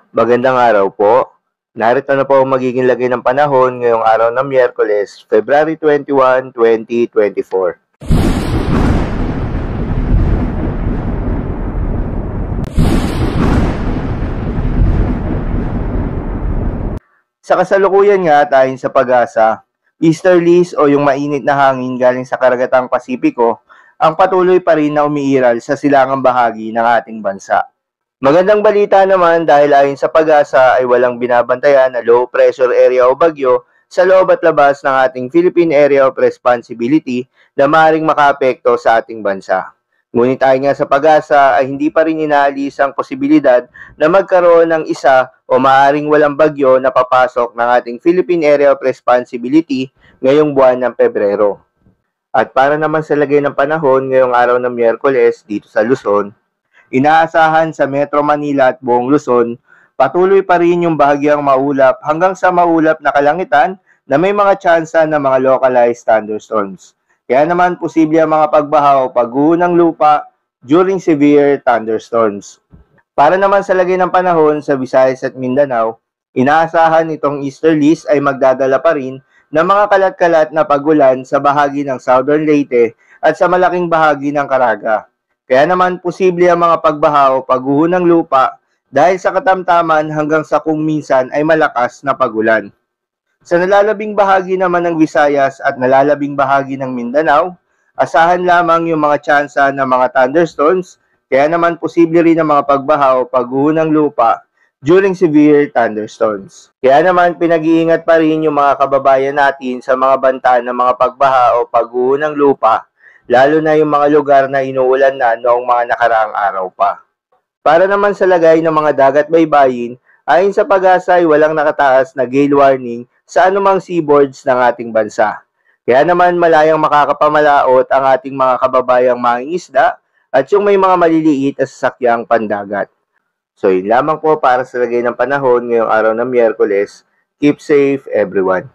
Magandang araw po. Narito na po ang magiging lagay ng panahon ngayong araw ng Miyerkules, February 21, 2024. Sa kasalukuyan nga, ayon sa Pag-asa, easterlies o yung mainit na hangin galing sa karagatang Pasipiko ang patuloy pa rin na umiiral sa silangang bahagi ng ating bansa. Magandang balita naman dahil ayon sa Pag-asa ay walang binabantayan na low pressure area o bagyo sa loob at labas ng ating Philippine Area of Responsibility na maaaring makaapekto sa ating bansa. Ngunit ayon nga sa Pag-asa ay hindi pa rin inaalis ang posibilidad na magkaroon ng isa o maaaring walang bagyo na papasok ng ating Philippine Area of Responsibility ngayong buwan ng Pebrero. At para naman sa lagay ng panahon ngayong araw ng Miyerkules dito sa Luzon, inaasahan sa Metro Manila at buong Luzon, patuloy pa rin yung bahagyang maulap hanggang sa maulap na kalangitan na may mga tsansa ng mga localized thunderstorms. Kaya naman posible ang mga pagbaha o pagguho ng lupa during severe thunderstorms. Para naman sa lagay ng panahon sa Visayas at Mindanao, inaasahan itong easterlies ay magdadala pa rin ng mga kalat-kalat na pagulan sa bahagi ng Southern Leyte at sa malaking bahagi ng Caraga. Kaya naman posible ang mga pagbaha o pagguho ng lupa dahil sa katamtaman hanggang sa kung minsan ay malakas na pagulan. Sa nalalabing bahagi naman ng Visayas at nalalabing bahagi ng Mindanao, asahan lamang yung mga tsansa ng mga thunderstorms, kaya naman posible rin ang mga pagbaha o pagguho ng lupa during severe thunderstorms. Kaya naman pinag-iingat pa rin yung mga kababayan natin sa mga banta ng mga pagbaha o pagguho ng lupa, lalo na yung mga lugar na inuulan na noong mga nakaraang araw pa. Para naman sa lagay ng mga dagat baybayin, ayon sa Pag-asa ay walang nakataas na gale warning sa anumang seaboards ng ating bansa. Kaya naman malayang makakapamalaot ang ating mga kababayang mangingisda at yung may mga maliliit na sasakyang pandagat. So yun lamang po para sa lagay ng panahon ngayong araw ng Miyerkules. Keep safe everyone.